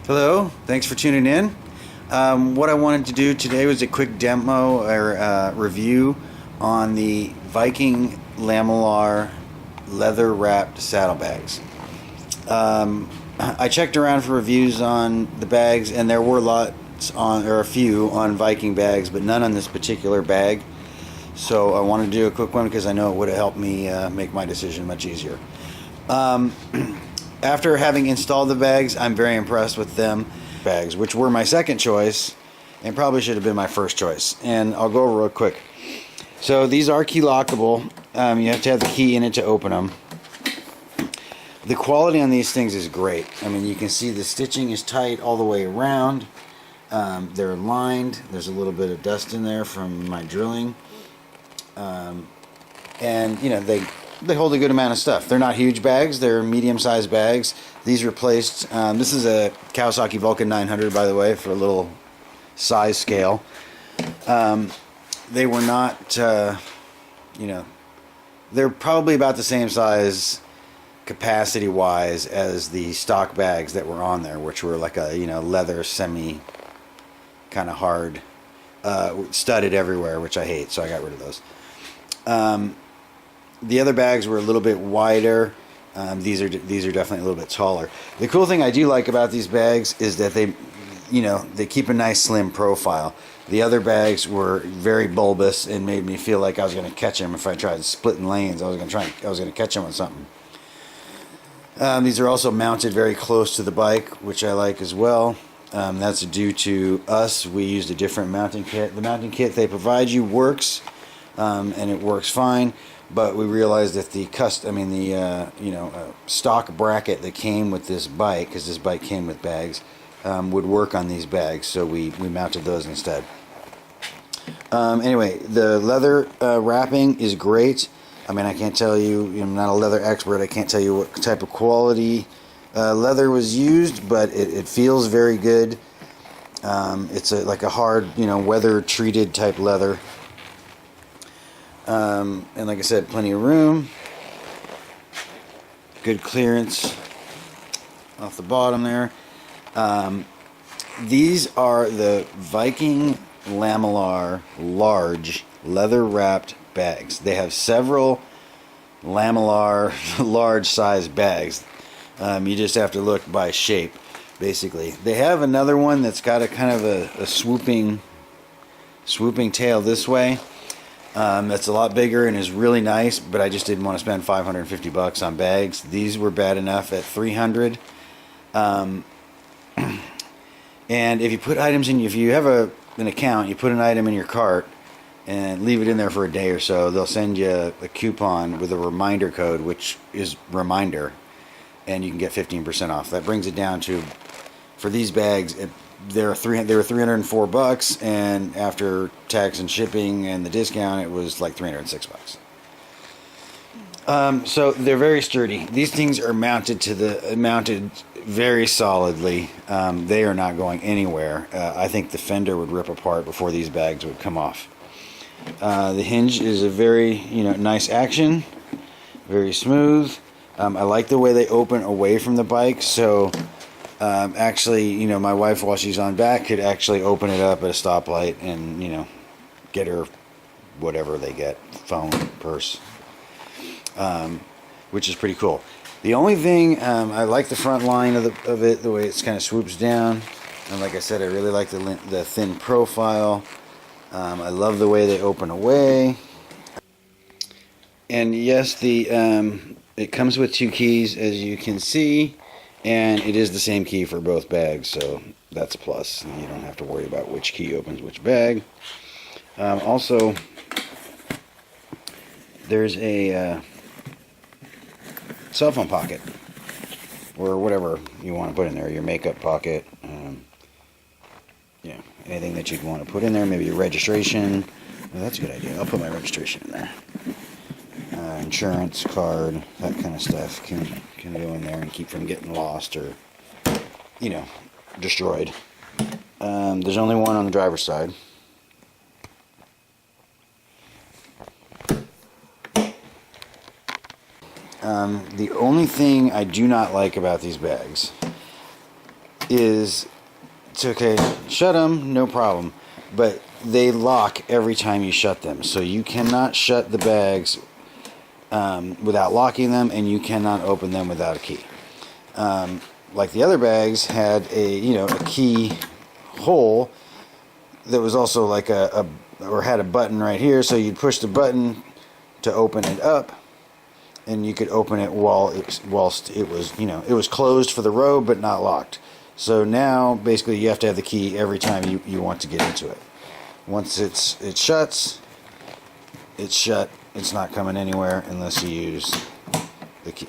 Hello, thanks for tuning in. What I wanted to do today was a quick demo or review on the Viking Lamellar leather wrapped saddlebags. I checked around for reviews on the bags, and there were a few on Viking bags, but none on this particular bag. So I wanted to do a quick one because I know it would have helped me make my decision much easier. After having installed the bags, I'm very impressed with them. Bags, which were my second choice and probably should have been my first choice. And I'll go over real quick. So these are key lockable. You have to have the key in it to open them. The quality on these things is great. I mean, you can see the stitching is tight all the way around. They're lined. There's a little bit of dust in there from my drilling. And, you know, they hold a good amount of stuff. They're not huge bags. They're medium-sized bags. These replaced... this is a Kawasaki Vulcan 900, by the way, for a little size scale. They were not, you know... They're probably about the same size capacity-wise as the stock bags that were on there, which were like a, you know, leather semi kind of hard, studded everywhere, which I hate, so I got rid of those. The other bags were a little bit wider. These are definitely a little bit taller. The cool thing I do like about these bags is that they keep a nice slim profile. The other bags were very bulbous and made me feel like I was going to catch them if I tried splitting lanes. I was going to catch them on something. These are also mounted very close to the bike, which I like as well. That's due to us. We used a different mounting kit. The mounting kit they provide you works, and it works fine. But we realized that the stock bracket that came with this bike, because this bike came with bags, would work on these bags, so we mounted those instead. Anyway, the leather wrapping is great. I mean, I can't tell you, I'm not a leather expert, I can't tell you what type of quality leather was used, but it feels very good. It's like a hard, weather-treated type leather. And like I said, plenty of room, good clearance off the bottom there. These are the Viking Lamellar large leather wrapped bags. They have several Lamellar large size bags. You just have to look by shape, basically. They have another one that's got a kind of a swooping tail this way. That's a lot bigger and is really nice, but I just didn't want to spend $550 on bags. These were bad enough at $300. And if you put items in, if you have an account, you put an item in your cart and leave it in there for a day or so, they'll send you a coupon with a reminder code, which is reminder, and you can get 15% off. That brings it down to, for these bags, they were $304, and after tax and shipping and the discount, it was like $306. So they're very sturdy. These things are mounted very solidly. They are not going anywhere. I think the fender would rip apart before these bags would come off. The hinge is a very nice action, very smooth. I like the way they open away from the bike, so actually, my wife, while she's on back, could actually open it up at a stoplight and, get her whatever they get, phone, purse, which is pretty cool. The only thing, I like the front line of it, the way it's kind of swoops down. And like I said, I really like the thin profile. I love the way they open away. And yes, it comes with 2 keys, as you can see. And it is the same key for both bags, so that's a plus. You don't have to worry about which key opens which bag. Also, there's a cell phone pocket, or whatever you want to put in there, your makeup pocket, anything that you'd want to put in there, maybe your registration. Well, that's a good idea. I'll put my registration in there. Insurance card, that kind of stuff can go in there and keep from getting lost or destroyed. There's only one on the driver's side. The only thing I do not like about these bags is it's okay, shut them, no problem, but they lock every time you shut them. So you cannot shut the bags without locking them, and you cannot open them without a key. Like the other bags had a key hole that was also like or had a button right here, so you'd push the button to open it up, and you could open it whilst it was it was closed for the robe but not locked. So now basically you have to have the key every time you want to get into it. Once it shuts, it's shut. It's not coming anywhere unless you use the key.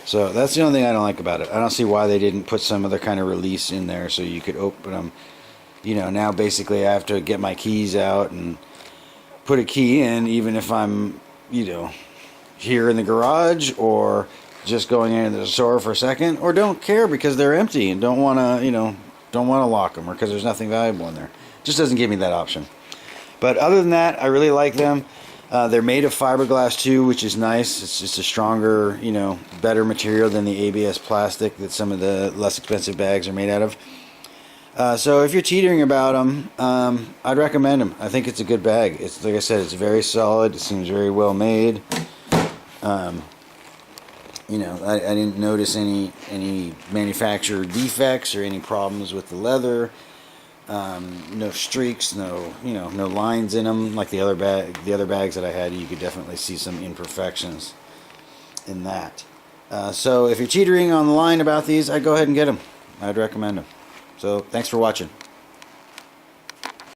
So that's the only thing I don't like about it. I don't see why they didn't put some other kind of release in there so you could open them. Now basically I have to get my keys out and put a key in, even if I'm, here in the garage or just going into the store for a second, or don't care because they're empty and don't want to lock them, or because there's nothing valuable in there. Just doesn't give me that option. But other than that, I really like them. They're made of fiberglass too, which is nice. It's just a stronger, better material than the ABS plastic that some of the less expensive bags are made out of. So if you're teetering about them, I'd recommend them. I think it's a good bag. It's like I said, it's very solid. It seems very well made. I didn't notice any manufacturer defects or any problems with the leather. No streaks, no lines in them like the other bags that I had. You could definitely see some imperfections in that. So if you're teetering on the line about these, I'd go ahead and get them. I'd recommend them. So thanks for watching.